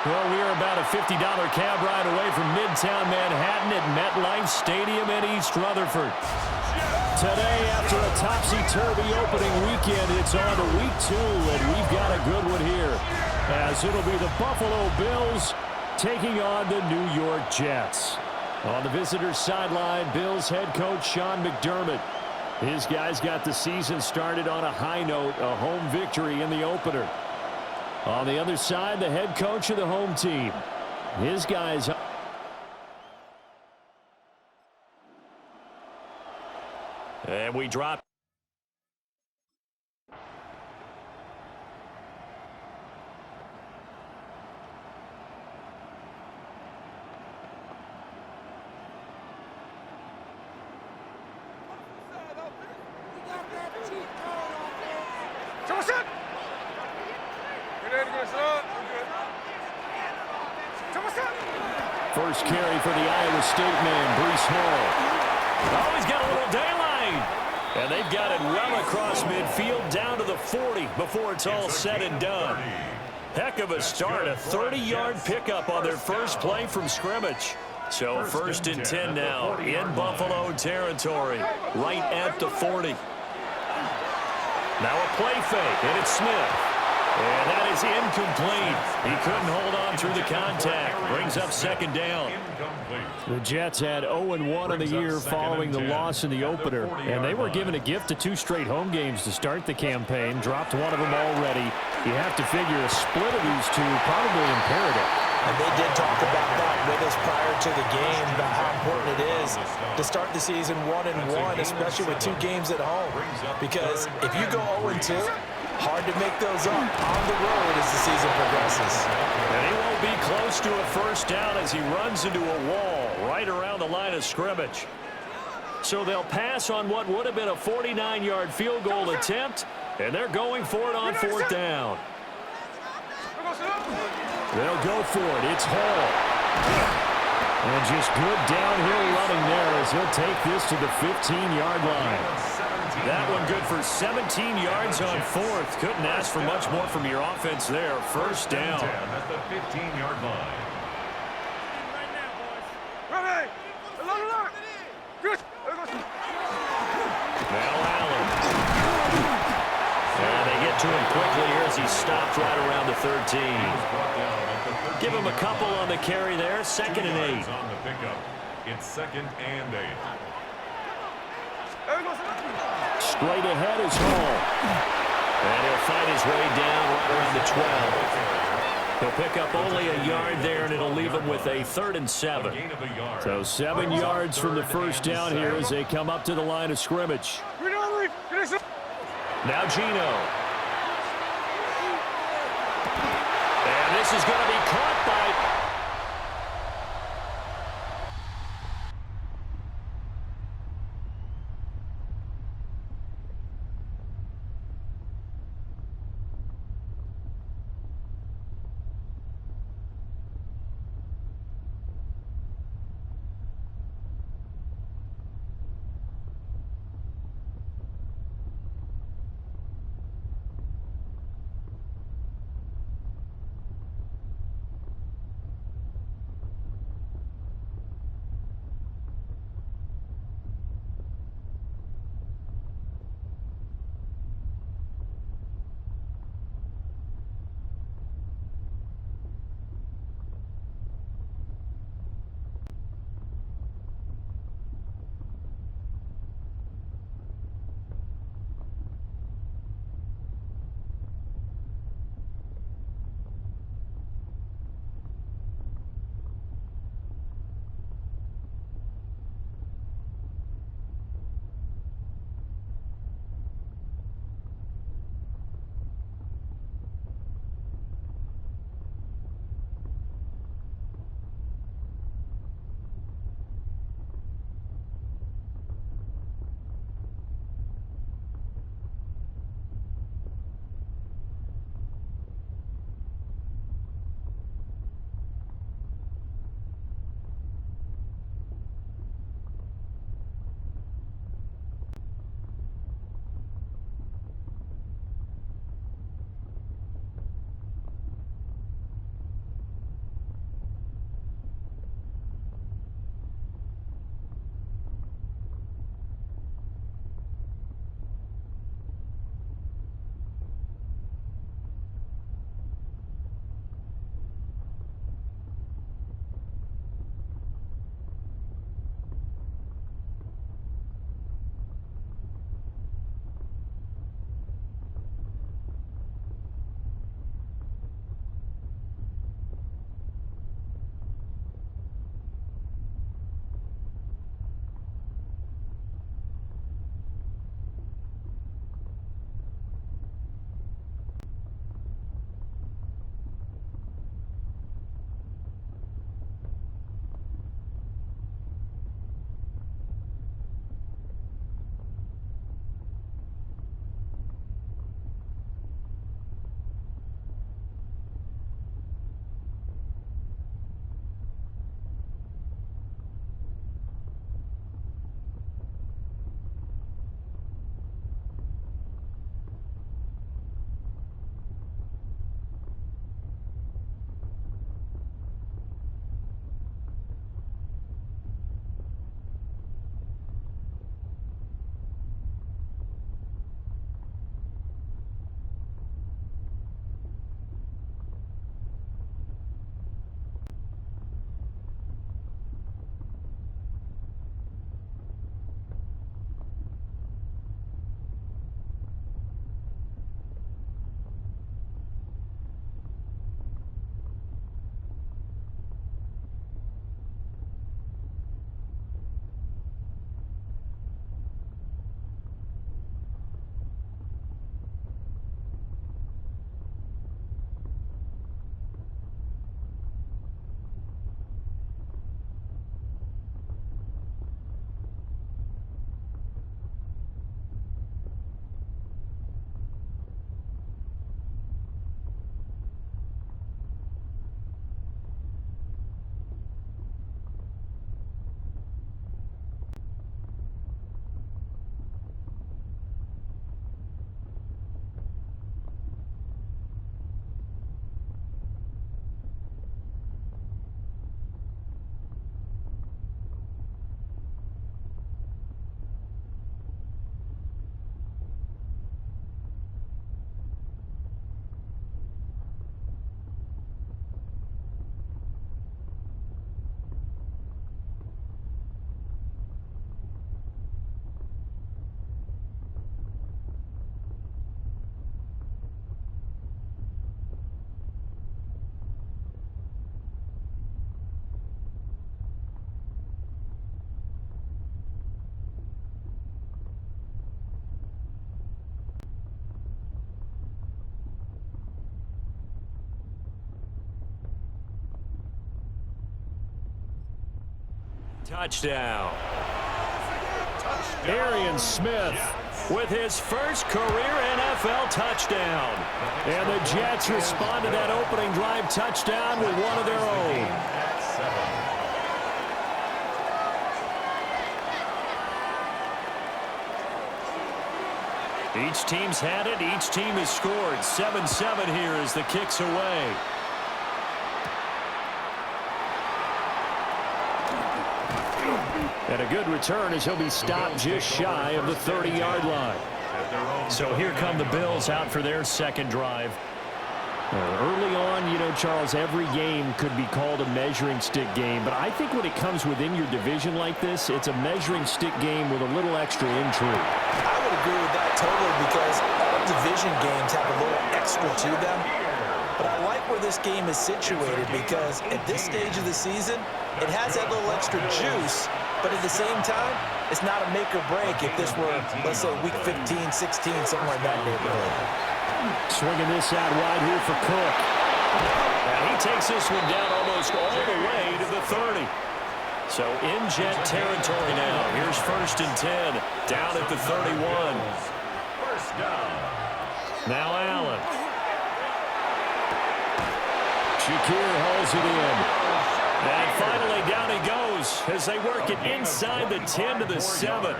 Well, we are about a $50 cab ride away from Midtown Manhattan at MetLife Stadium in East Rutherford. Today, after a topsy-turvy opening weekend, it's on to week 2, and we've got a good one here, as it'll be the Buffalo Bills taking on the New York Jets. On the visitors' sideline, Bills head coach Sean McDermott. His guys got the season started on a high note, a home victory in the opener. On the other side, the head coach of the home team. His guys... And we drop... First carry for the Iowa State man, Breece Hall. Oh, he's got a little daylight. And they've got it well across midfield down to the 40 before it's all said and done. Heck of a start, a 30-yard pickup on their first play from scrimmage. So first and 10 now in Buffalo territory, right at the 40. Now a play fake, and it's Smith. And that is incomplete. He couldn't hold on through the contact. Brings up second down. The Jets had 0-1 on the year following the loss in the opener. And they were given a gift of 2 straight home games to start the campaign. Dropped one of them already. You have to figure a split of these two probably imperative. And they did talk about that with us prior to the game, about how important it is to start the season 1-1, especially with 2 games at home. Because if you go 0-2, hard to make those up on the road as the season progresses. And he won't be close to a first down as he runs into a wall right around the line of scrimmage. So they'll pass on what would have been a 49-yard field goal attempt, and they're going for it on 4th down. They'll go for it. It's Hall. And just good downhill running there as he'll take this to the 15-yard line. That one good for 17 yards on 4th. Couldn't ask for much more from your offense there. First down. At the 15-yard line. Now Allen. And they get to him quickly here as he stopped right around the 13. Give him a couple on the carry there. 2nd and 8. On the pickup. It's 2nd and 8. Straight ahead is Hall. And he'll fight his way down right around the 12. He'll pick up only a yard there, and it'll leave him with a 3rd and 7. So 7 yards from the first down here as they come up to the line of scrimmage. Now Gino. And this is going to be caught by... Touchdown. Arian Smith with his first career NFL touchdown. And the Jets respond to that opening drive touchdown with one of their own. Each team's had it. Each team has scored. 7-7 here as the kick's away. And a good return as he'll be stopped just shy of the 30-yard line. So here come the Bills out for their second drive. Early on, you know, Charles, every game could be called a measuring stick game. But I think when it comes within your division like this, it's a measuring stick game with a little extra intrigue. I would agree with that totally because all division games have a little extra to them. But I like where this game is situated because at this stage of the season, it has that little extra juice. But at the same time, it's not a make or break if this were, let's say, week 15, 16, somewhere in that neighborhood. Swinging this out wide here for Cook. And he takes this one down almost all the way to the 30. So in Jet territory now. Here's 1st and 10. Down at the 31. First down. Now Allen. Shakir holds it in. And finally down he goes as they work it inside the 10 to the 7.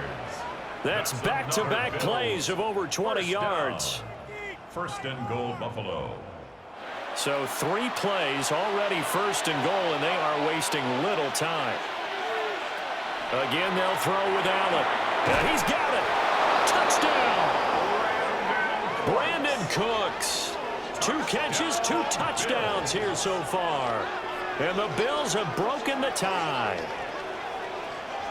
That's back-to-back plays of over 20 yards. First and goal, Buffalo. So 3 plays already 1st and goal, and they are wasting little time. Again, they'll throw with Allen. And he's got it. Touchdown. Brandon Cooks. 2 catches, 2 touchdowns here so far. And the Bills have broken the tie.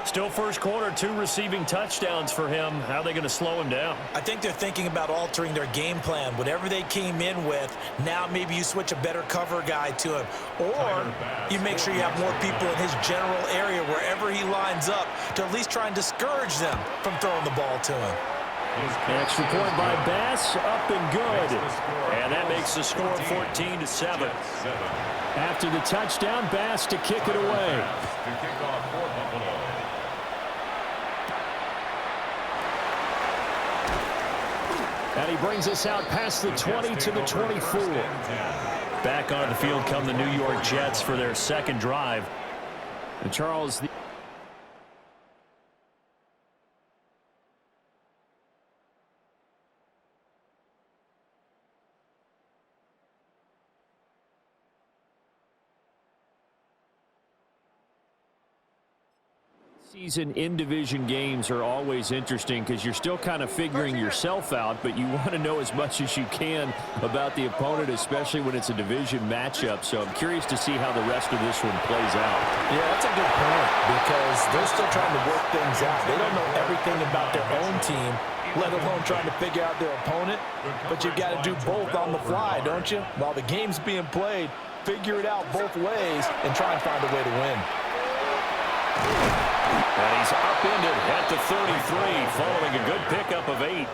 Still first quarter, 2 receiving touchdowns for him. How are they going to slow him down? I think they're thinking about altering their game plan. Whatever they came in with, now maybe you switch a better cover guy to him. Or you make sure you have more people in his general area wherever he lines up to at least try and discourage them from throwing the ball to him. Extra point by Bass, up and good. And that makes the score 14-7. After the touchdown, Bass to kick it away. And he brings us out past the 20 to the 24. Back on the field come the New York Jets for their second drive. And Charles, season in-division games are always interesting because you're still kind of figuring yourself out, but you want to know as much as you can about the opponent, especially when it's a division matchup. So I'm curious to see how the rest of this one plays out. Yeah, that's a good point because they're still trying to work things out. They don't know everything about their own team, let alone trying to figure out their opponent. But you've got to do both on the fly, don't you? While the game's being played, figure it out both ways and try and find a way to win. And he's upended at the 33, following a good pickup of 8.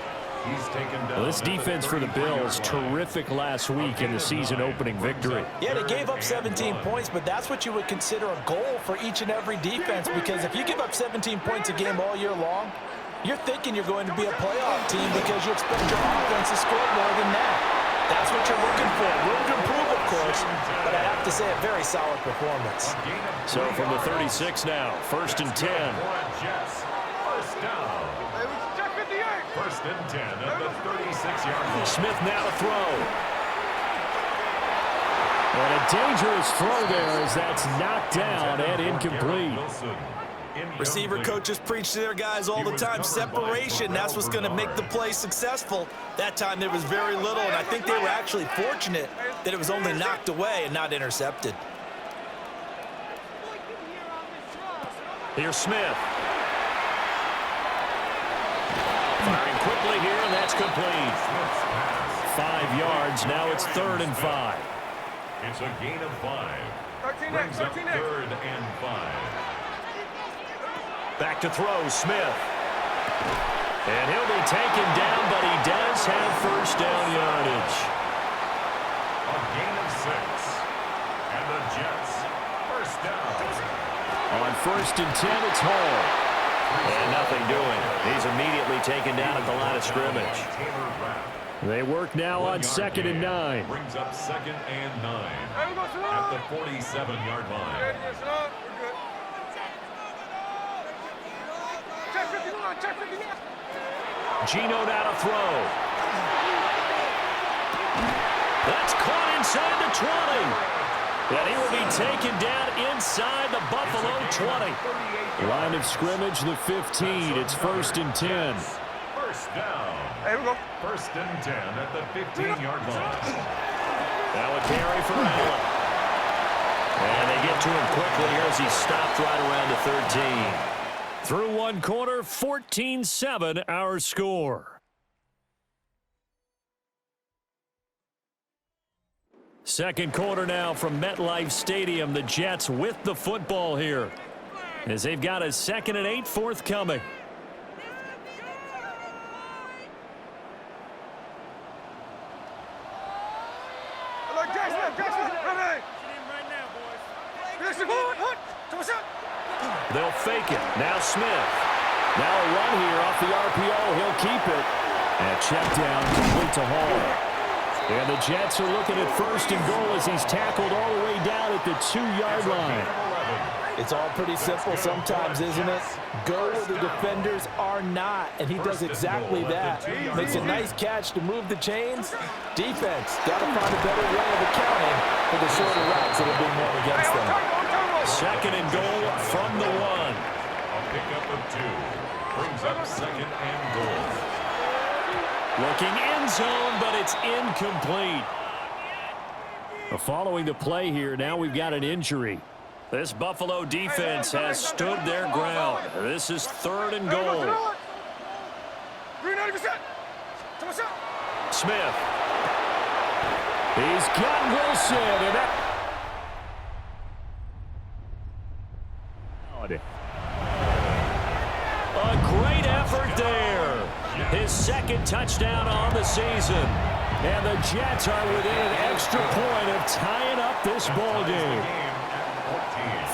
He's taken down. Well, this defense for the Bills, terrific last week in the season-opening victory. Yeah, they gave up 17 points, but that's what you would consider a goal for each and every defense, because if you give up 17 points a game all year long, you're thinking you're going to be a playoff team because you expect your offense to score more than that. That's what you're looking for. Room to improve, of course, but I have to say a very solid performance. So from the 36 now, 1st and 10. First down. First and 10 at the 36-yard line. Smith now to throw. And a dangerous throw there as that's knocked down and incomplete. Receiver coaches preach to their guys all the time. Separation, that's what's going to make the play successful. That time there was very little, and I think they were actually fortunate that it was only knocked away and not intercepted. Here's Smith. Firing quickly here, and that's complete. 5 yards. Now it's 3rd and 5. It's a gain of 5. Brings up 3rd and 5. Back to throw, Smith. And he'll be taken down, but he does have first down yardage. A gain of 6. And the Jets, first down. On 1st and 10, it's Hall. And nothing doing. He's immediately taken down at the line of scrimmage. They work now on 2nd and 9. Brings up 2nd and 9 at the 47-yard line. Gino now to throw. That's caught inside the 20. And he will be taken down inside the Buffalo 20. Line of scrimmage, the 15. It's 1st and 10. First down. Here we go. 1st and 10 at the 15-yard line. Now a carry for Allen. And they get to him quickly here as he stopped right around the 13. Through one quarter, 14-7 our score. Second quarter now from MetLife Stadium. The Jets with the football here as they've got a 2nd and 8 forthcoming. They'll fake it. Now Smith. Now a run here off the RPO. He'll keep it. And check down complete to Hall. And the Jets are looking at 1st and goal as he's tackled all the way down at the 2-yard line. It's all pretty simple sometimes, isn't it? Go where the defenders are not, and he does exactly that. Makes a nice catch to move the chains. Defense got to find a better way of accounting for the shorter routes that are being run against them. 2nd and goal from the 1. A pickup of 2. Brings up 2nd and goal. Looking end zone, but it's incomplete. Following the play here, now we've got an injury. This Buffalo defense has stood their ground. This is 3rd and goal. Smith. He's got Wilson. And that a great effort there. His 2nd touchdown on the season. And the Jets are within an extra point of tying up this ball game.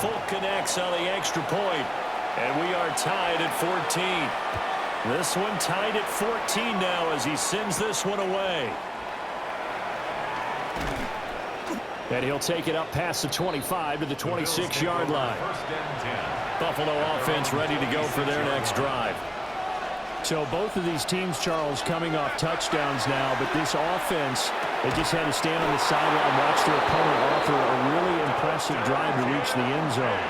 Full connects on the extra point. And we are tied at 14. This one tied at 14 now as he sends this one away. And he'll take it up past the 25 to the 26-yard line. Buffalo offense ready to go for their next drive. So both of these teams, Charles, coming off touchdowns now, but this offense, they just had to stand on the sideline and watch their opponent offer a really impressive drive to reach the end zone.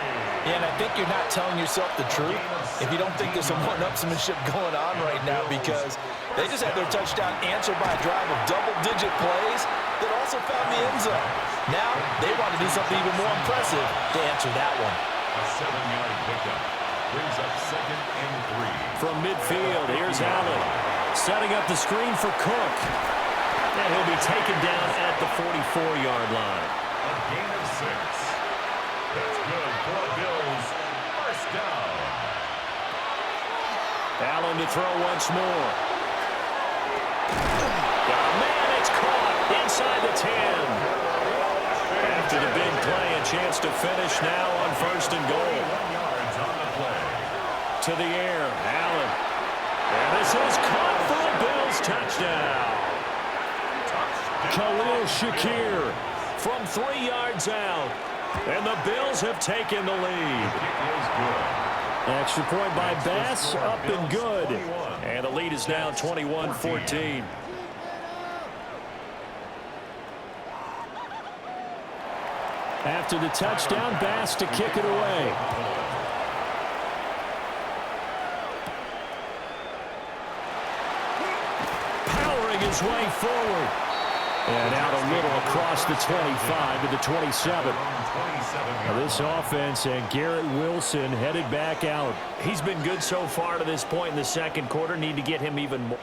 And I think you're not telling yourself the truth if you don't think there's some one-upsmanship going on right now, because they just had their touchdown answered by a drive of double-digit plays that also found the end zone. Now they want to do something even more impressive to answer that one. A 7-yard pickup brings up 2nd and 3. From midfield, here's Allen. Setting up the screen for Cook. And he'll be taken down at the 44-yard line. A gain of 6. That's good for the Bills. First down. Allen to throw once more. Oh, man, it's caught inside the 10. After the big play, a chance to finish now on 1st and goal. 1 yards on the play. To the air, Allen. And this is caught for a Bills touchdown. Khalil Shakir from 3 yards out. And the Bills have taken the lead. Extra point by Bass, up and good. And the lead is now 21-14. After the touchdown, Bass to kick it away. Powering his way forward. And out a little across the 25 to the 27. Now this offense and Garrett Wilson headed back out. He's been good so far to this point in the second quarter. Need to get him even more.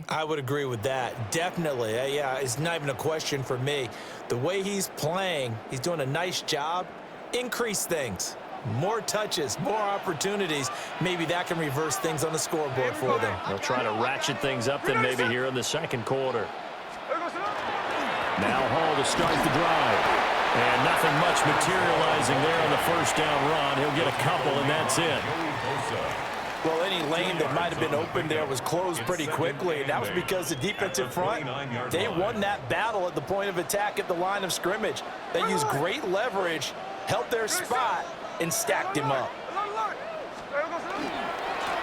I would agree with that. Definitely. Yeah, it's not even a question for me. The way he's playing, he's doing a nice job. Increase things. More touches, more opportunities. Maybe that can reverse things on the scoreboard for them. They'll try to ratchet things up then maybe here in the second quarter. Now Hall to start the drive. And nothing much materializing there on the first down run. He'll get a couple, and that's it. Well, any lane that might have been open there was closed pretty quickly, and that was because the defensive front, they won that battle at the point of attack at the line of scrimmage. They used great leverage, held their spot, and stacked him up.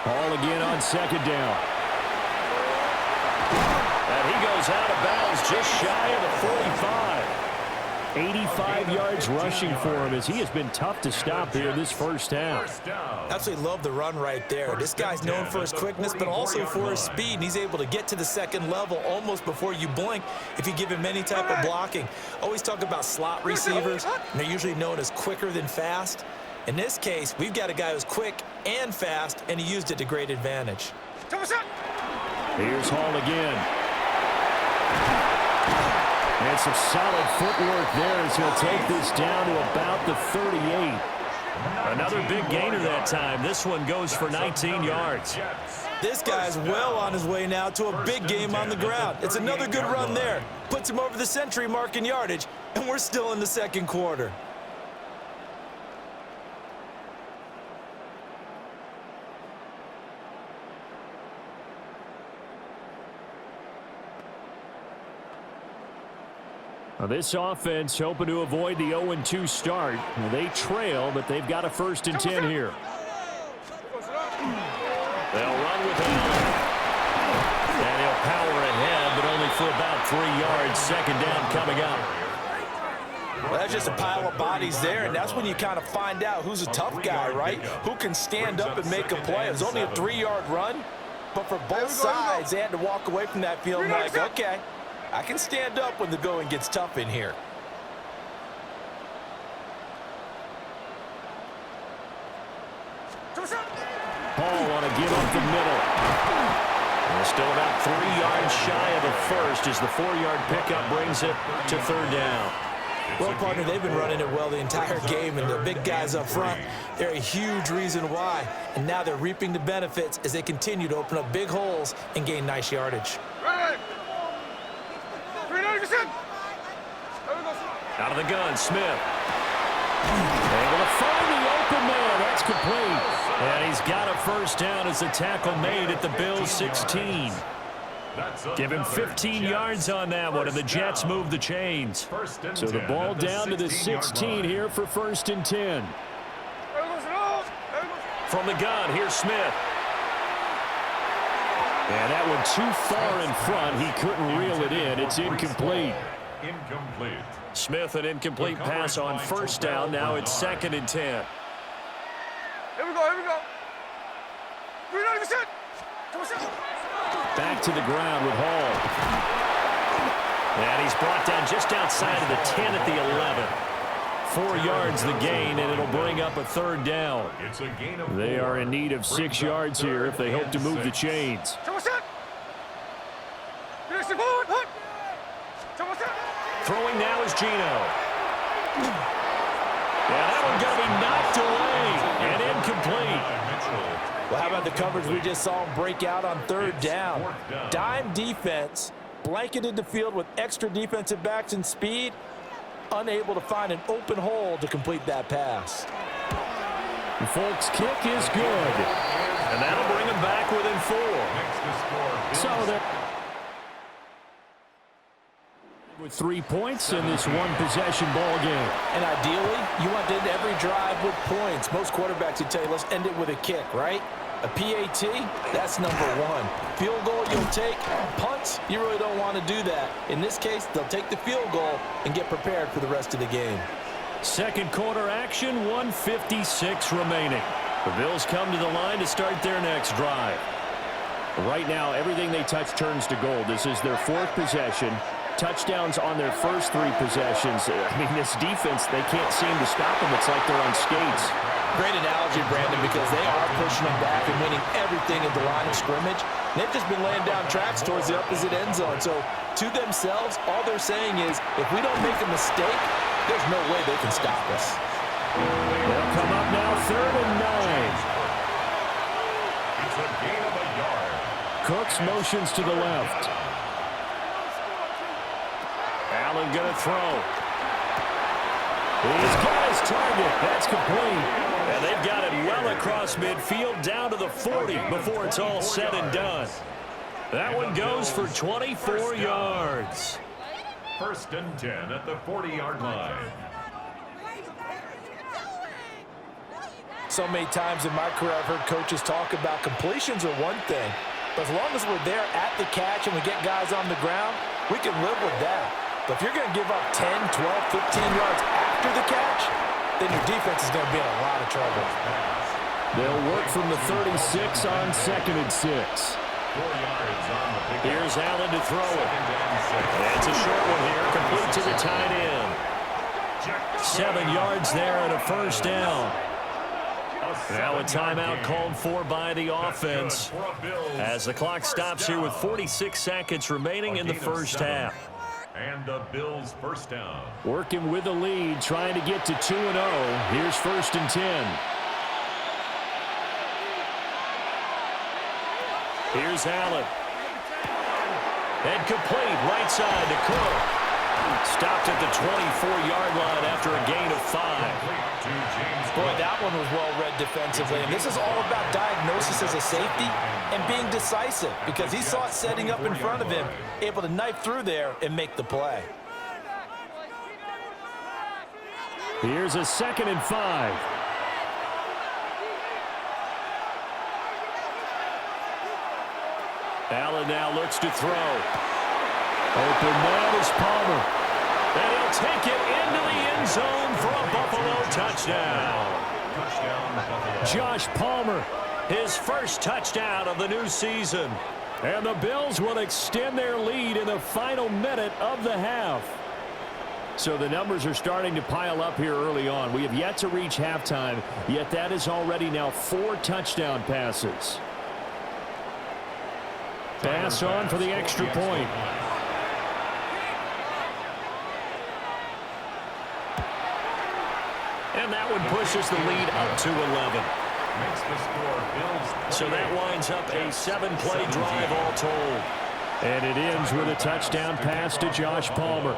Hall again on second down. And he goes out of bounds just shy of the 45. 85 yards rushing for him as he has been tough to stop here this first half. Absolutely love the run right there. This guy's known for his quickness, but also for his speed. And he's able to get to the second level almost before you blink if you give him any type of blocking. Always talk about slot receivers, and they're usually known as quicker than fast. In this case, we've got a guy who's quick and fast, and he used it to great advantage. Here's Hall again. And some solid footwork there as he'll take this down to about the 38. Another big gainer that time. This one goes for 19 yards. This guy's well on his way now to a big game on the ground. It's another good run there. Puts him over the century mark in yardage, and we're still in the second quarter. Now this offense hoping to avoid the 0-2 start. Well, they trail, but they've got a 1st and 10 here. They'll run with him. And he'll power ahead, but only for about 3 yards. Second down coming up. Well, that's just a pile of bodies there, and that's when you kind of find out who's a tough guy, right? Who can stand up and make a play. It was only a 3-yard run, but for both sides, they had to walk away from that feeling like, okay, I can stand up when the going gets tough in here. Hall want to give up the middle. And still about 3 yards shy of the first as the 4-yard pickup brings it to 3rd down. Well, partner, they've been running it well the entire game, and the big guys up front, they're a huge reason why. And now they're reaping the benefits as they continue to open up big holes and gain nice yardage. Out of the gun, Smith. Able to find the open man. That's complete. And he's got a 1st down as the tackle made at the Bills' 16. Give him 15 yards on that one, and the Jets move the chains. So the ball down to the 16 here for 1st and 10. From the gun, here's Smith. And that one too far in front. He couldn't reel it in. It's incomplete. Smith, an incomplete pass on 1st down. Now it's 2nd and 10. Here we go. Back to the ground with Hall. And he's brought down just outside of the 10 at the 11. 4 yards the gain, and it'll bring up a 3rd down. They are in need of 6 yards here if they hope to move the chains. Throwing now is Gino. Yeah, that one going to be knocked away and incomplete. Well, how about the coverage we just saw him break out on 3rd down? Dime defense, blanketed the field with extra defensive backs and speed, unable to find an open hole to complete that pass. The Folks' kick is good. And that'll bring him back within 4. So they're with 3 points in this one-possession ball game. And ideally, you want to end every drive with points. Most quarterbacks would tell you, let's end it with a kick, right? A PAT, that's number 1. Field goal, you'll take. Punts, you really don't want to do that. In this case, they'll take the field goal and get prepared for the rest of the game. Second quarter action, 1:56 remaining. The Bills come to the line to start their next drive. Right now, everything they touch turns to gold. This is their 4th possession. Touchdowns on their first 3 possessions. I mean, this defense, they can't seem to stop them. It's like they're on skates. Great analogy, Brandon, because they are pushing them back and winning everything at the line of scrimmage. They've just been laying down tracks towards the opposite end zone. So to themselves, all they're saying is, if we don't make a mistake, there's no way they can stop us. They'll come up now, 3rd and 9. It's a gain of a yard. Cooks motions to the left. Allen going to throw. He's got his target. That's complete. And they've got it well across midfield down to the 40 before it's all said and done. That one goes for 24 yards. 1st and 10 at the 40-yard line. So many times in my career I've heard coaches talk about completions are one thing, but as long as we're there at the catch and we get guys on the ground, we can live with that. But if you're going to give up 10, 12, 15 yards after the catch, then your defense is going to be in a lot of trouble. They'll work from the 36 on 2nd and 6. 4 yards on the pick. Here's Allen to throw it. That's a short one here, complete to the tight end. 7 yards there and a 1st down. Now a timeout called for by the offense as the clock stops here with 46 seconds remaining in the 1st half. And the Bills' 1st down. Working with the lead, trying to get to 2-0. Here's 1st and 10. Here's Allen. And complete, right side to Cook. Stopped at the 24-yard line after a gain of 5. Boy, that one was well read defensively. And this is all about diagnosis as a safety and being decisive because he saw it setting up in front of him, able to knife through there and make the play. Here's a 2nd and 5. Allen now looks to throw. Open man is Palmer. And he'll take it into the end zone for a Buffalo touchdown. Josh Palmer, his first touchdown of the new season. And the Bills will extend their lead in the final minute of the half. So the numbers are starting to pile up here early on. We have yet to reach halftime, yet that is already now 4 touchdown passes. Pass on for the extra point. And that one pushes the lead up to 11. So that winds up a 7-play drive all told. And it ends with a touchdown pass to Josh Palmer.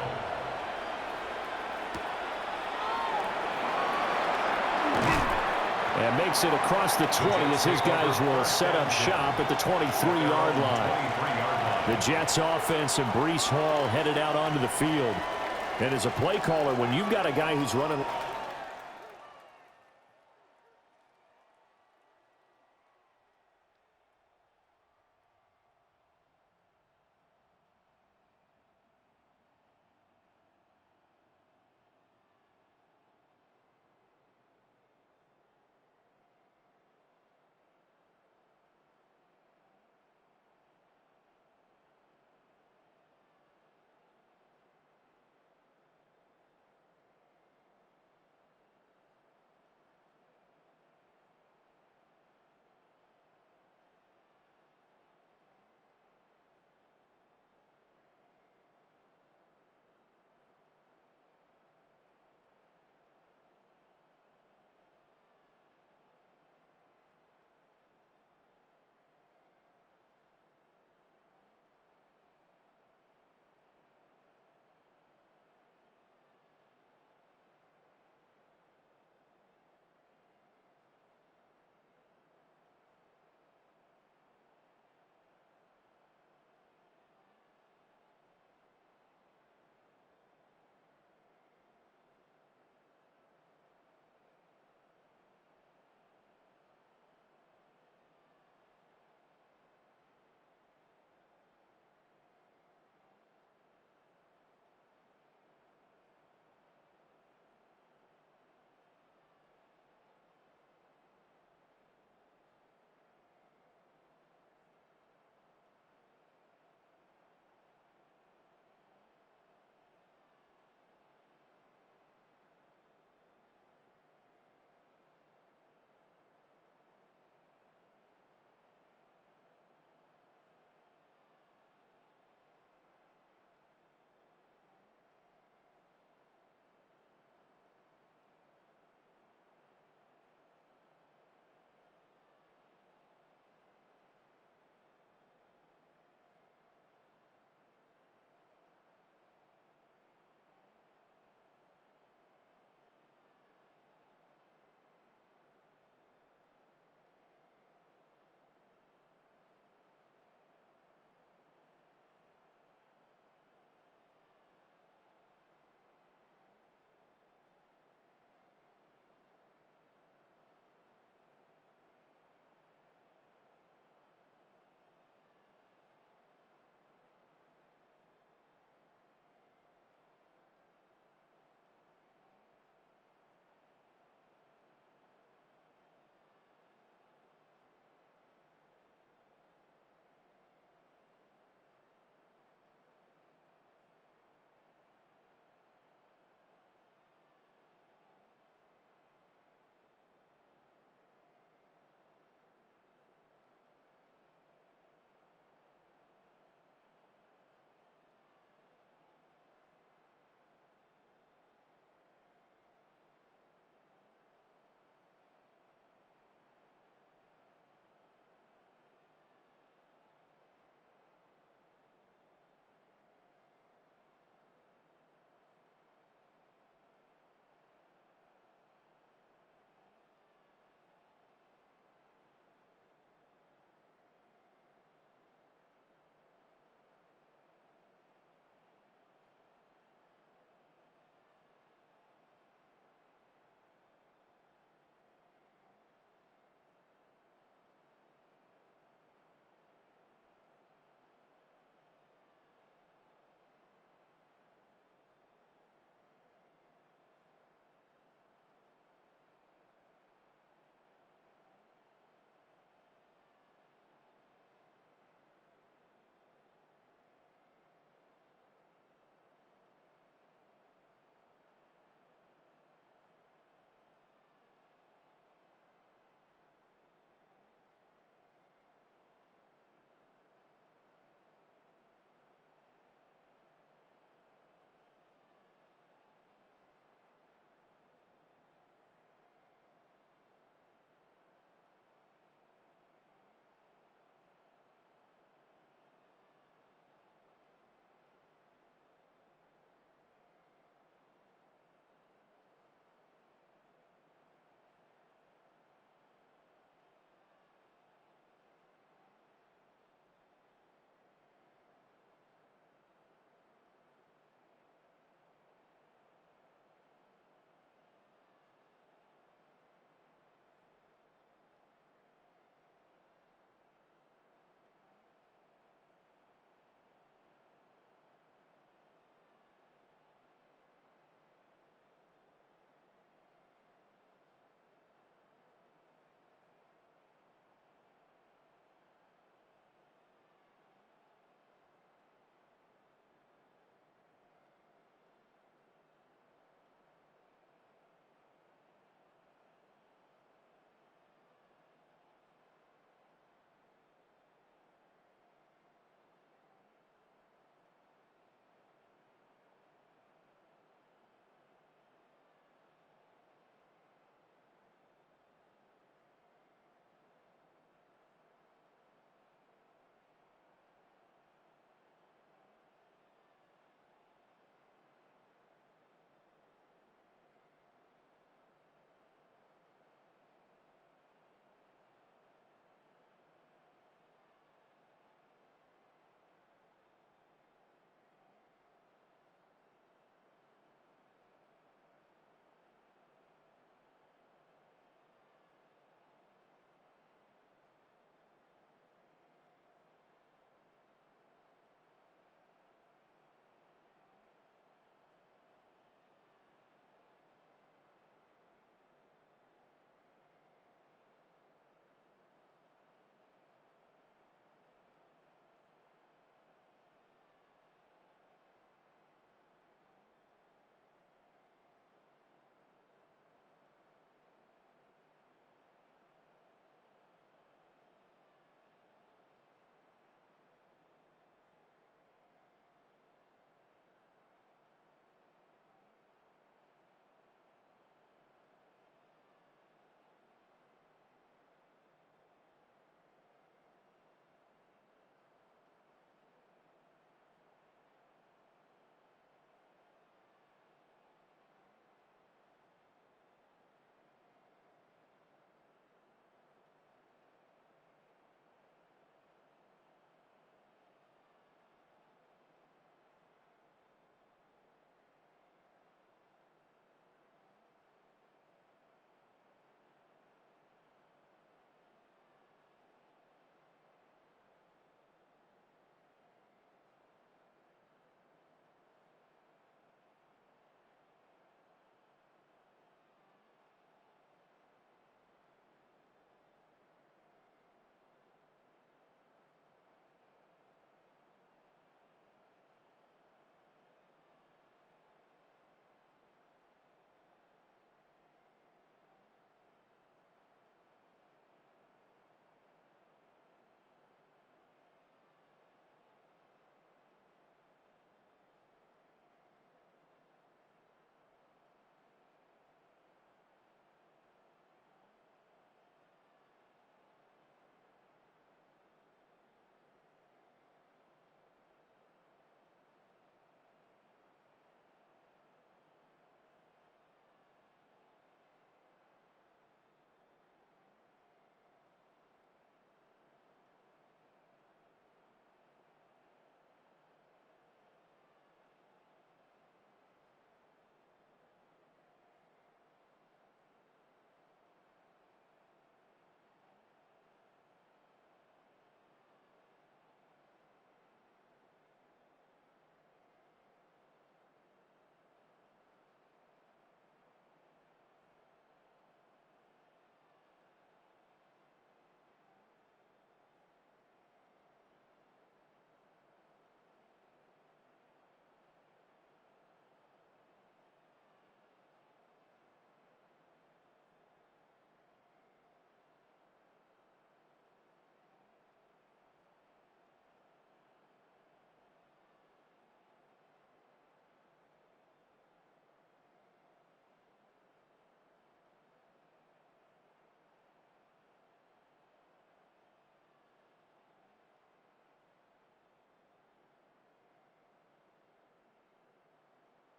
And makes it across the 20 as his guys will set up shop at the 23-yard line. The Jets offense and Breece Hall headed out onto the field. And as a play caller, when you've got a guy who's running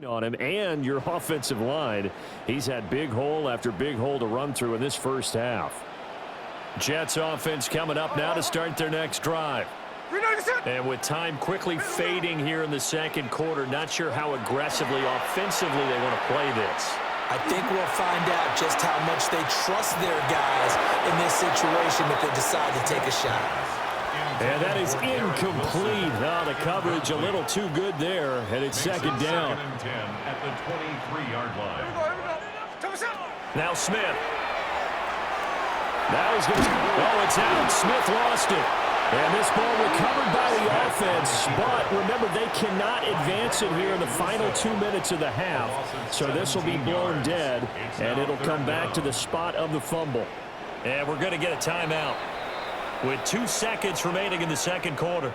on him and your offensive line. He's had big hole after big hole to run through in this first half. Jets offense coming up now to start their next drive. And with time quickly fading here in the second quarter, not sure how aggressively, offensively they want to play this. I think we'll find out just how much they trust their guys in this situation if they decide to take a shot. And that is incomplete. Oh, the coverage a little too good there, and it's second down. Second and 10 at the 23-yard line. Now Smith. Now he's going to... Oh, it's out. Smith lost it. And this ball recovered by the offense, but remember, they cannot advance it here in the final 2 minutes of the half. So this will be blown dead, and it'll come back to the spot of the fumble. And we're going to get a timeout with 2 seconds remaining in the second quarter.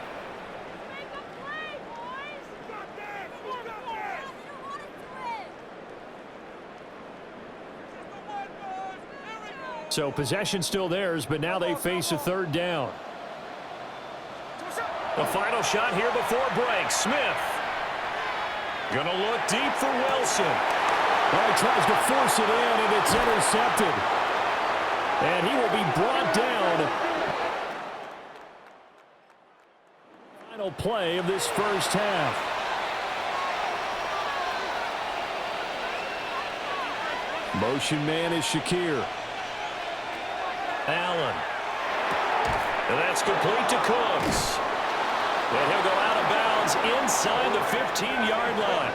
So possession still theirs, but now they face a third down. The final shot here before break. Smith. Going to look deep for Wilson. Well, he tries to force it in, and it's intercepted. And he will be brought down. Final play of this first half. Motion man is Shakir. Allen. And that's complete to Cooks. And he'll go out of bounds inside the 15-yard line.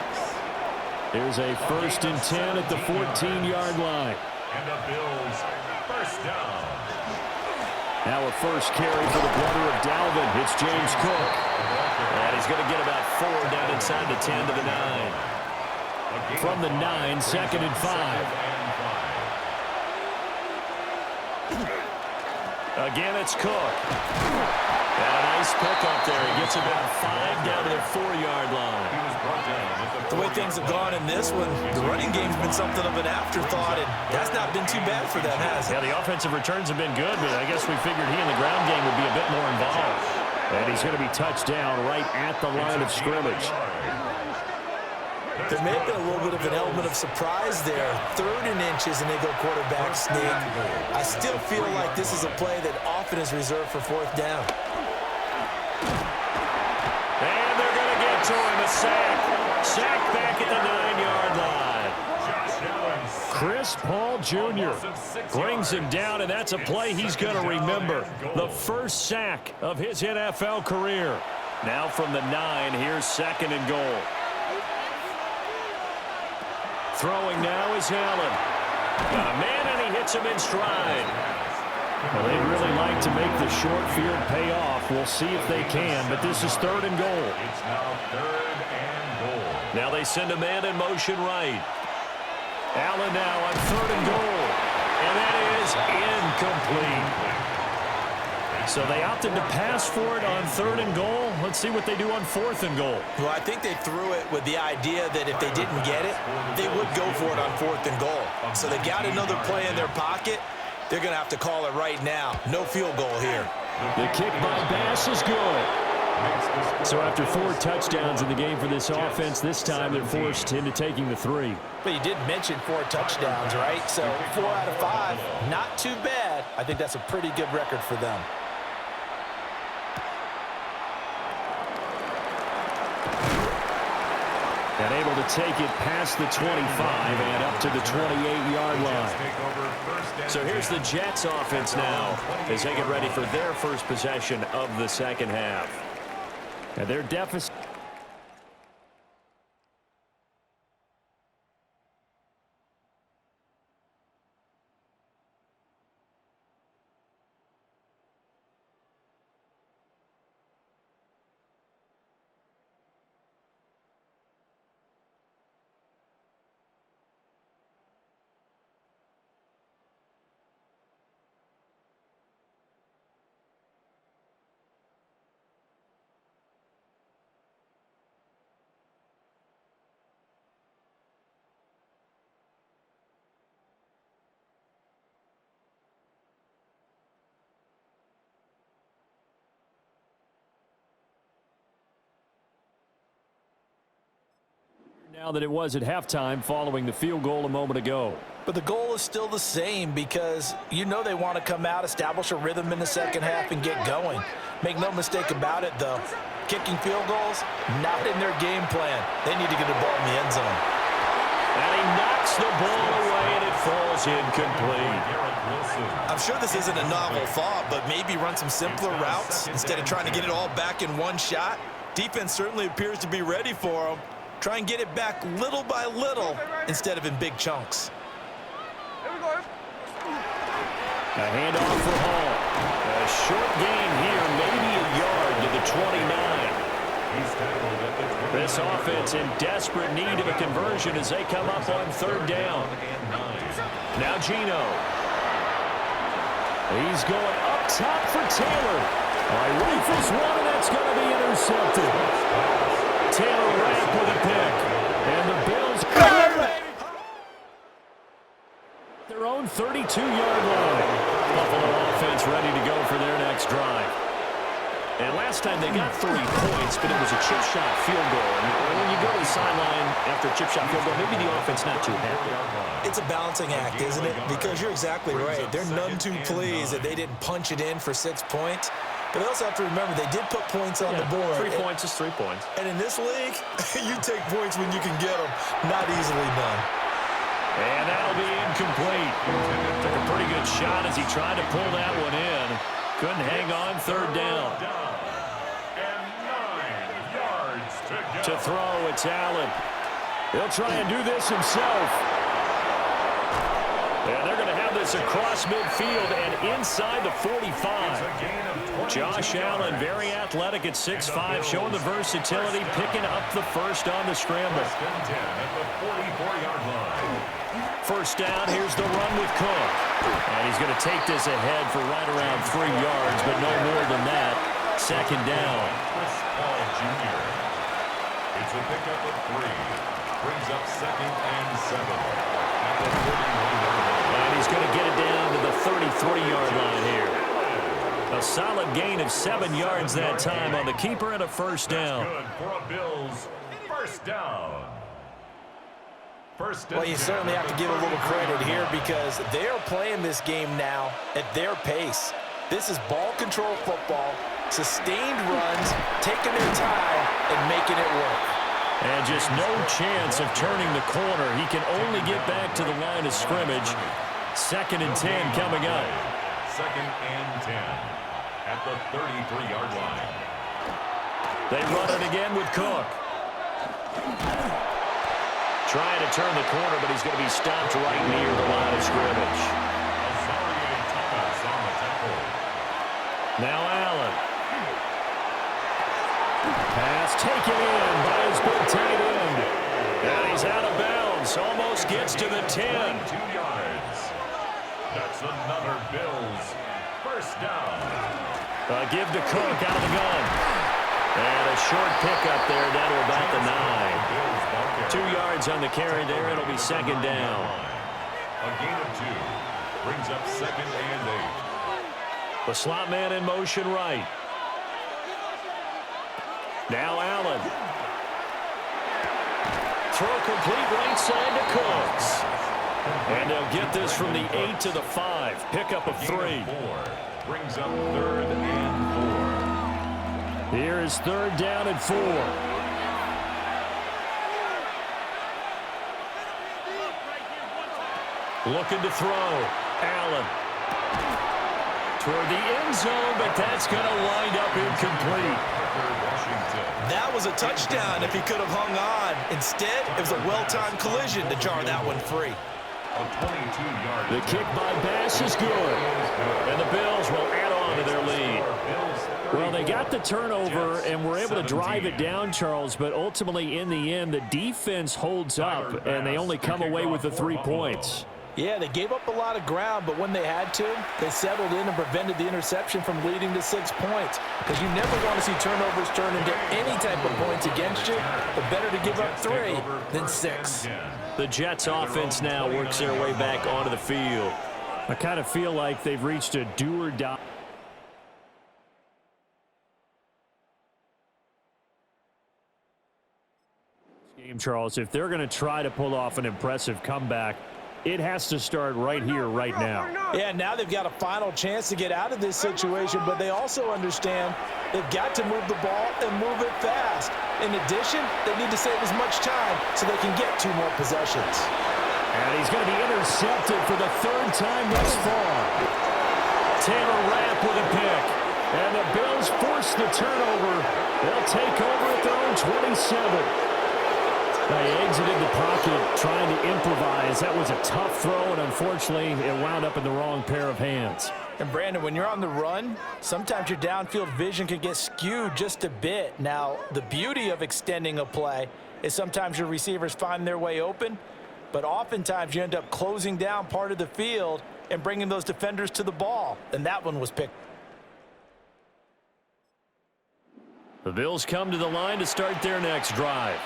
There's a 1st and 10 at the 14-yard line. And the Bills first down. Now a first carry for the brother of Dalvin. It's James Cook. And he's going to get about 4 down inside the 10 to the 9. From the 9, 2nd and 5. Again, it's Cook. And a nice pickup there. He gets about 5 down to the 4-yard line. The way things have gone in this one, the running game's been something of an afterthought, and that's not been too bad for them, has it? Yeah, the offensive returns have been good, but I guess we figured he in the ground game would be a bit more involved. And he's going to be touched down right at the line of scrimmage. There may have been a little bit of an element of surprise there. 3rd and inches, and they go quarterback sneak. I still feel like this is a play that often is reserved for 4th down. And they're going to get to him, a sack. Sack back at the 9-yard line. Chris Paul Jr. brings him down, and that's a play he's going to remember. The first sack of his NFL career. Now from the 9, here's 2nd and goal. Throwing now is Allen. Got a man, and he hits him in stride. Well, they'd really like to make the short field pay off. We'll see if they can, but this is 3rd and goal. It's now 3rd and goal. Now they send a man in motion right. Allen now on 3rd and goal. And that is incomplete. So they opted to pass for it on 3rd and goal. Let's see what they do on 4th and goal. Well, I think they threw it with the idea that if they didn't get it, they would go for it on 4th and goal. So they got another play in their pocket. They're going to have to call it right now. No field goal here. The kick by Bass is good. So after 4 touchdowns in the game for this offense, this time they're forced into taking the 3. But you did mention 4 touchdowns, right? So 4 out of 5, not too bad. I think that's a pretty good record for them. And able to take it past the 25 and up to the 28-yard line. So here's the Jets offense now as they get ready for their first possession of the second half. And their deficit. Now that it was at halftime following the field goal a moment ago. But the goal is still the same because you know they want to come out, establish a rhythm in the second half, and get going. Make no mistake about it, though. Kicking field goals, not in their game plan. They need to get the ball in the end zone. And he knocks the ball away, and it falls incomplete. I'm sure this isn't a novel thought, but maybe run some simpler routes instead of trying to get it all back in one shot. Defense certainly appears to be ready for them. Try and get it back little by little instead of in big chunks. Here we go. A handoff for Hall. A short gain here, maybe a yard to the 29. This offense in desperate need of a conversion as they come up on third down. Now Geno. He's going up top for Taylor. Rifles one, and that's going to be intercepted. Taylor Rapp with a pick. And the Bills their own 32-yard line. Buffalo offense ready to go for their next drive. And last time they got 3 points, but it was a chip shot field goal. And when you go to the sideline after a chip shot field goal, maybe the offense not too happy. It's a balancing act, isn't it? Because you're exactly right. They're none too pleased that they didn't punch it in for 6 points. But they also have to remember they did put points on the board. 3 points is 3 points. And in this league, you take points when you can get them. Not easily done. And that'll be incomplete. Took a pretty good shot as he tried to pull that one in. Couldn't hang on third down. And 9 yards to To throw, it's Allen. He'll try and do this himself. And they're going to have this across midfield and inside the 45. Josh Allen, very athletic at 6'5", showing the versatility, picking up the first on the scramble. First down, here's the run with Cook. And he's going to take this ahead for right around 3 yards, but no more than that. Second down. It's a pickup of 3. Brings up 2nd and 7. At the 31-yard line. And he's going to get it down to the 33-yard line here. A solid gain of 7 yards that time on the keeper and a first down. Good for a Bills first down. Well, you certainly have to give a little credit here because they are playing this game now at their pace. This is ball control football, sustained runs, taking their time, and making it work. And just no chance of turning the corner. He can only get back to the line of scrimmage. 2nd and 10 coming up. 2nd and 10 at the 33-yard line. They run it again with Cook. Trying to turn the corner, but he's going to be stopped right near the line of scrimmage. Now Allen. Pass taken in by his big tight end. And he's out of bounds. Almost gets to the 10. 2 yards. That's another Bills first down. Give to Cook out of the gun. And a short pickup there down to about the 9. 2 yards on the carry there. It'll be second down. A gain of 2. Brings up 2nd and 8. The slot man in motion right. Now Allen. Throw complete right side to Cooks. And they'll get this from the 8 to the 5. Pickup of 3. 4. Brings up 3rd and 4. Here is 3rd down and 4. Looking to throw. Allen. Toward the end zone, but that's going to wind up incomplete. That was a touchdown if he could have hung on. Instead, it was a well-timed collision to jar that one free. A 22-yard. The kick by Bass is good. And the Bills will add on to their lead. Well, they got the turnover and were able to drive it down, Charles, but ultimately in the end, the defense holds up, and they only come away with the 3 points. Yeah, they gave up a lot of ground, but when they had to, they settled in and prevented the interception from leading to 6 points. Because you never want to see turnovers turn into any type of points against you, but better to give up 3 than 6. The Jets offense now works their way back onto the field. I kind of feel like they've reached a do-or-die. Charles, if they're going to try to pull off an impressive comeback, it has to start right here, right now. Yeah, now they've got a final chance to get out of this situation, but they also understand they've got to move the ball and move it fast. In addition, they need to save as much time so they can get 2 more possessions. And he's going to be intercepted for the 3rd time thus far. Taylor Rapp with a pick. And the Bills force the turnover. They'll take over at their own 27. They exited the pocket trying to improvise. That was a tough throw, and unfortunately, it wound up in the wrong pair of hands. And, Brandon, when you're on the run, sometimes your downfield vision can get skewed just a bit. Now, the beauty of extending a play is sometimes your receivers find their way open, but oftentimes you end up closing down part of the field and bringing those defenders to the ball, and that one was picked. The Bills come to the line to start their next drive.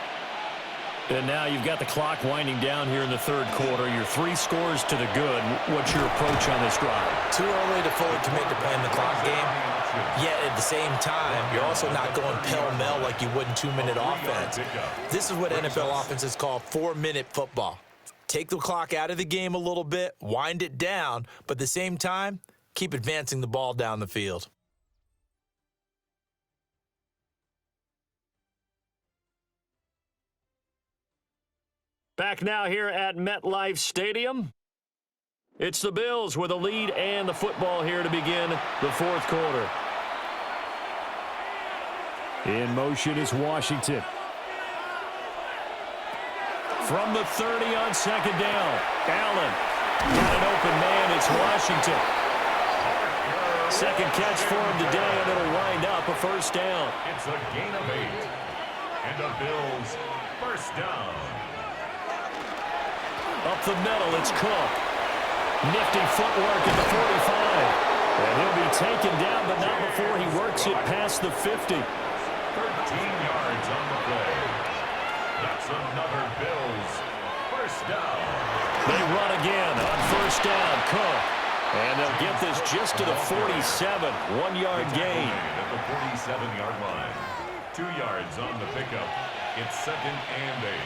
And now you've got the clock winding down here in the 3rd quarter. Your 3 scores to the good. What's your approach on this drive? Too early to fully commit to playing the clock game. Yet at the same time, you're also not going pell-mell like you would in 2-minute offense. This is what NFL offenses call 4-minute football. Take the clock out of the game a little bit, wind it down, but at the same time, keep advancing the ball down the field. Back now here at MetLife Stadium. It's the Bills with a lead and the football here to begin the 4th quarter. In motion is Washington. From the 30 on 2nd down. Allen got an open man. It's Washington. 2nd catch for him today, and it'll wind up a 1st down. It's a gain of 8. And the Bills 1st down. Up the middle, it's Cook. Nifty footwork at the 45. And he'll be taken down, but not before he works it past the 50. 13 yards on the play. That's another Bills 1st down. They run again on 1st down, Cook. And they'll get this just to the 47, 1-yard gain. At the 47-yard line. 2 yards on the pickup. It's 2nd and 8.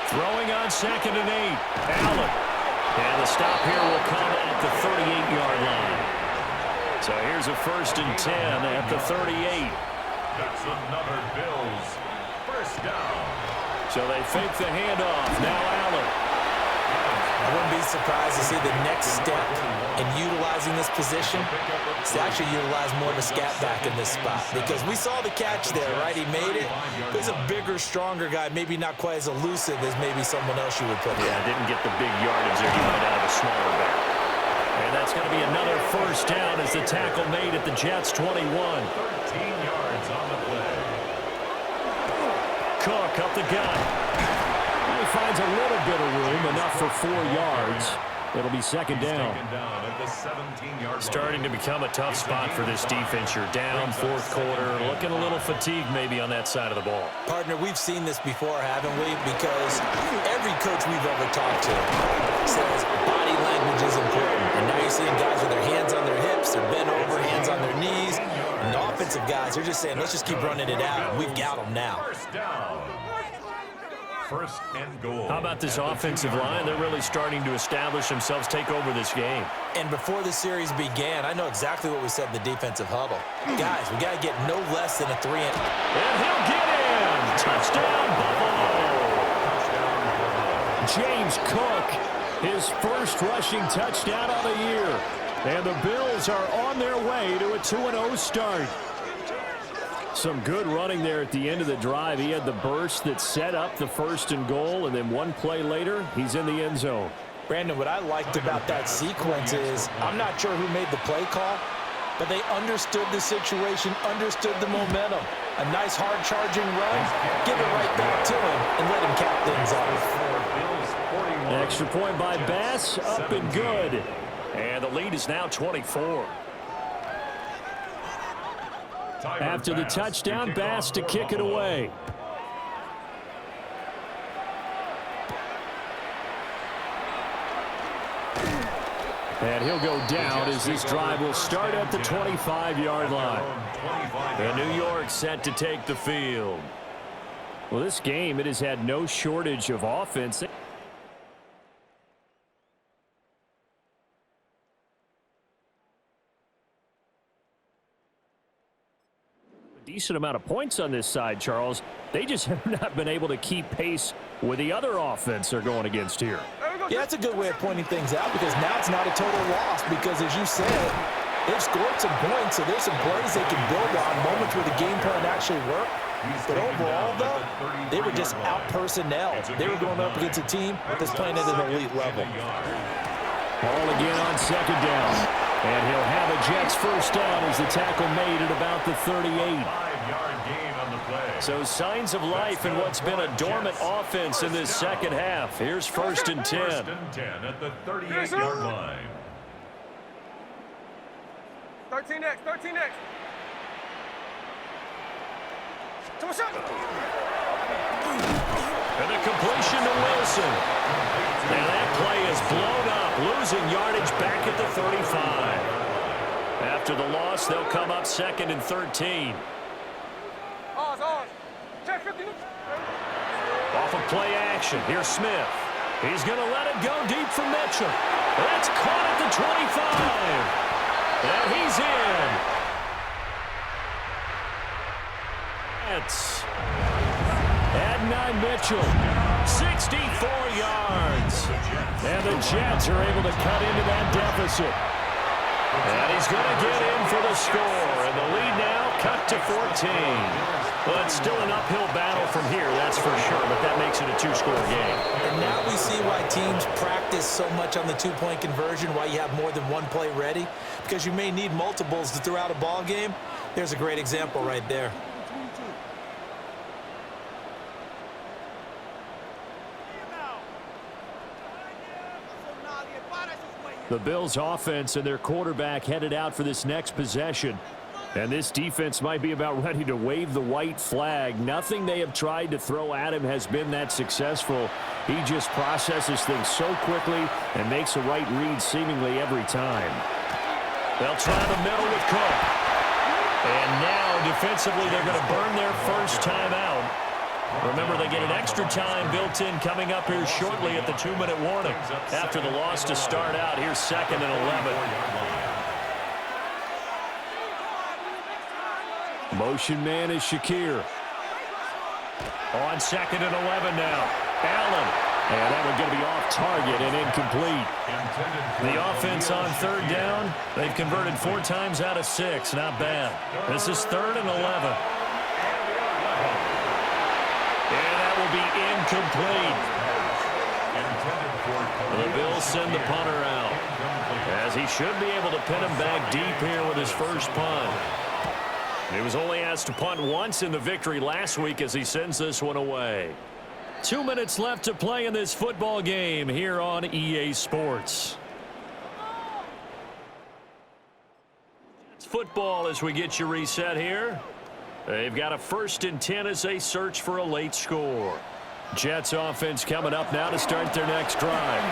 Throwing on 2nd and 8. Allen. And the stop here will come at the 38-yard line. So here's a 1st and 10 at the 38. That's another Bills 1st down. So they fake the handoff. Now Allen. I wouldn't be surprised to see the next step in utilizing this position is to actually utilize more of a scat back in this spot, because we saw the catch there, right? He made it. He's a bigger, stronger guy, maybe not quite as elusive as maybe someone else you would put there. Yeah, didn't get the big yardage there. He might out of a smaller back. And that's going to be another 1st down as the tackle made at the Jets' 21. 13 yards on the play. Cook up the gut. He finds a little bit of room, enough for 4 yards. It'll be 2nd down. At the 17-yard Starting to become a tough spot for this defense. You're down 4th quarter, looking a little fatigued maybe on that side of the ball. Partner, we've seen this before, haven't we? Because every coach we've ever talked to says body language is important. And now you're seeing guys with their hands on their hips, they're bent over, hands on their knees. And the offensive guys, they're just saying, let's just keep running it out. We've got them now. 1st down. 1st and goal. How about this offensive line? They're really starting to establish themselves, take over this game. And before the series began, I know exactly what we said in the defensive huddle. Guys, we got to get no less than a 3 and... And he'll get in! Touchdown, Buffalo! James Cook, his 1st rushing touchdown of the year. And the Bills are on their way to a 2-0 start. Some good running there at the end of the drive. He had the burst that set up the 1st and goal, and then one play later, he's in the end zone. Brandon, what I liked about that sequence is I'm not sure who made the play call, but they understood the situation, understood the momentum. A nice hard-charging run, give it right back to him, and let him cap things off. An extra point by Bass, up and good. And the lead is now 24. After the touchdown, Bass to kick it away. And he'll go down as this drive will start at the 25-yard line. And New York set to take the field. Well, this game, it has had no shortage of offense. A decent amount of points on this side, Charles. They just have not been able to keep pace with the other offense they're going against here. Yeah, that's a good way of pointing things out because now it's not a total loss because, as you said, they've scored some points, so there's some plays they can build on, moments where the game plan actually worked. But overall, though, they were just out-personnel. They were going up against a team that's playing at an elite level. Ball again on second down. And he'll have a Jets first down as the tackle made at about the 38. 5-yard gain on the play. So signs of life in what's been a dormant offense in this second half. Here's first and 10. First and 10 at the 38-yard line. 13 next, 13 next. And a completion to Wilson. And that play is blown up, losing yardage back at the 35. After the loss, they'll come up second and 13. Off of play action, here's Smith. He's going to let it go deep for Mitchell. That's caught at the 25. And he's in. That's Adnan Mitchell, 64 yards. And the Jets are able to cut into that deficit. And he's going to get in for the score. And the lead now cut to 14. Well, it's still an uphill battle from here, that's for sure, but that makes it a two-score game. And now we see why teams practice so much on the two-point conversion, why you have more than one play ready, because you may need multiples to throw out a ball game. There's a great example right there. The Bills' offense and their quarterback headed out for this next possession. And this defense might be about ready to wave the white flag. Nothing they have tried to throw at him has been that successful. He just processes things so quickly and makes a right read seemingly every time. They'll try the middle with Cook. And now, defensively, they're going to burn their first time out. Remember, they get an extra time built in coming up here shortly at the 2-minute warning. After the loss to start out, here's second and 11. Motion man is Shakir. On second and 11 now. Allen. And that one going to be off target and incomplete. The offense on third down, they've converted 4 times out of 6. Not bad. This is third and 11. And that will be incomplete. The Bills send the punter out, as he should be able to pin him back deep here with his first punt. He was only asked to punt once in the victory last week as he sends this one away. 2 minutes left to play in this football game here on EA Sports. It's football as we get you reset here. They've got a first and 10 as they search for a late score. Jets offense coming up now to start their next drive.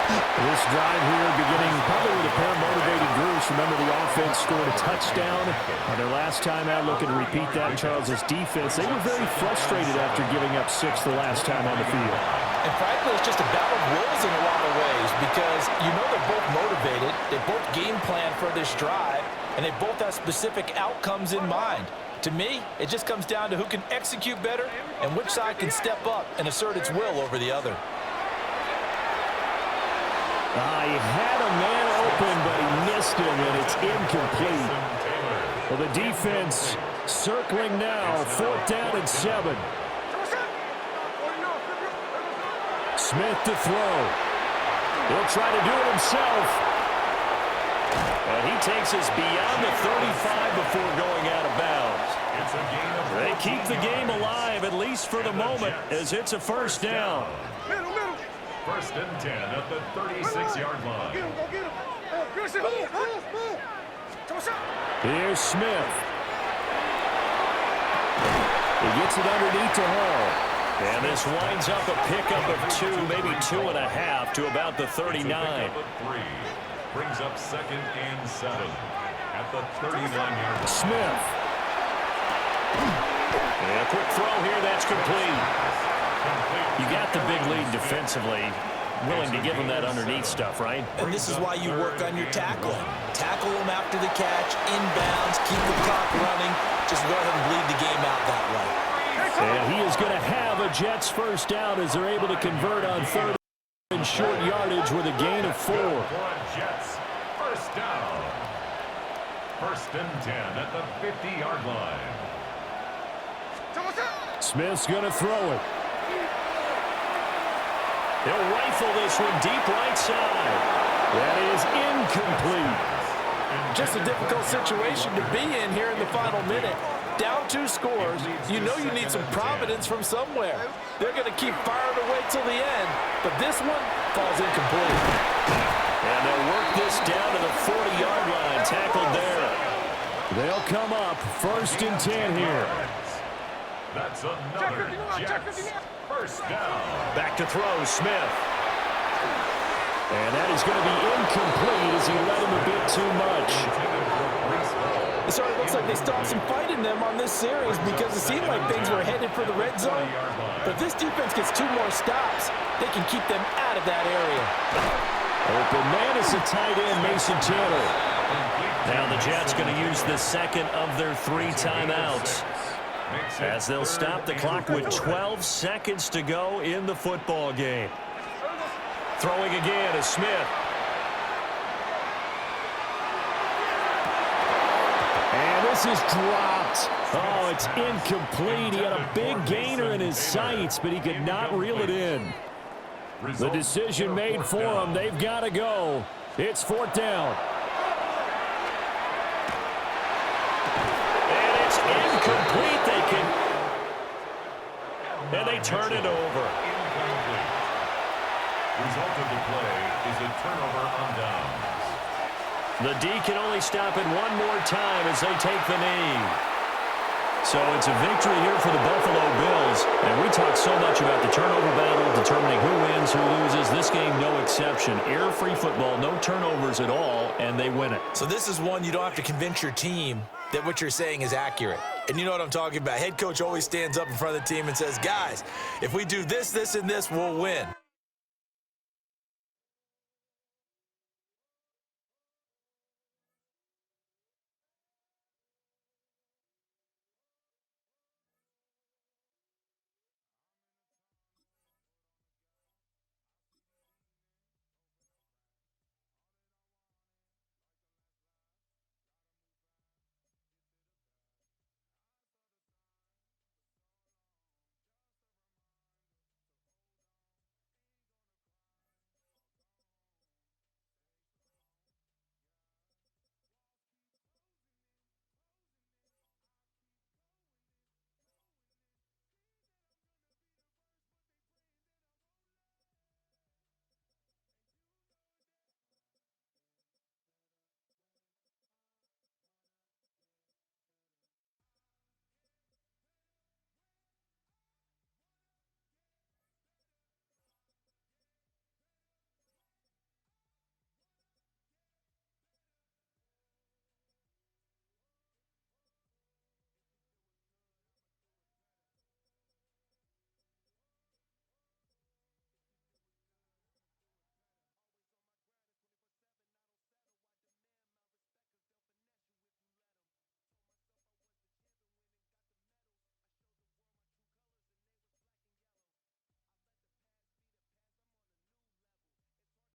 This drive here beginning probably with a pair of motivated groups. Remember, the offense scored a touchdown on their last time out. Looking to repeat that. Charles' defense, they were very frustrated after giving up 6 the last time on the field. And frankly, it's just a battle of wills in a lot of ways because you know they're both motivated. They both game plan for this drive, and they both have specific outcomes in mind. To me, it just comes down to who can execute better and which side can step up and assert its will over the other. He had a man open, but he missed him, and it's incomplete. Well, the defense circling now, 4th down and 7. Smith to throw. He'll try to do it himself. And he takes us beyond the 35 before going out of bounds. They keep the game alive, at least for the moment, as it's a first down. First and 10 at the 36-yard line. Here's Smith. He gets it underneath to Hall. And this winds up a pickup of 2, maybe 2.5 to about the 39. Brings up second and 7 at the 39-yard line. Smith. And a quick throw here, that's complete. You got the big lead defensively. Willing to give them that underneath stuff, right? And this is why you work on your tackling. Tackle them after the catch, inbounds, keep the clock running. Just go ahead and bleed the game out that way. And he is going to have a Jets first down as they're able to convert on third and short yardage with a gain of 4. Jets, first down. First and 10 at the 50-yard line. Smith's going to throw it. He'll rifle this one deep right side. That is incomplete. Just a difficult situation to be in here in the final minute. Down 2 scores, you know you need some providence from somewhere. They're going to keep firing away till the end, but this one falls incomplete. And they'll work this down to the 40-yard line, tackled there. They'll come up first and 10 here. That's another Jets first down. Back to throw, Smith. And that is going to be incomplete as he let him a bit too much. It sort of looks like they stopped some fight in them on this series because it seemed like things were headed for the red zone. But if this defense gets 2 more stops, they can keep them out of that area. Open man is the tight end, Mason Taylor. Now the Jets going to use the second of their 3 timeouts, as they'll stop the clock with 12 seconds to go in the football game. Throwing again is Smith. And this is dropped. Oh, it's incomplete. He had a big gainer in his sights, but he could not reel it in. The decision made for him. They've got to go. It's 4th down. And it's incomplete. And they turn it over. Result of the play is a turnover on downs. The D can only stop it one more time as they take the knee. So it's a victory here for the Buffalo Bills. And we talk so much about the turnover battle, determining who wins, who loses. This game, no exception. Error-free football, no turnovers at all, and they win it. So this is one you don't have to convince your team that what you're saying is accurate. And you know what I'm talking about. Head coach always stands up in front of the team and says, guys, if we do this, this, and this, we'll win.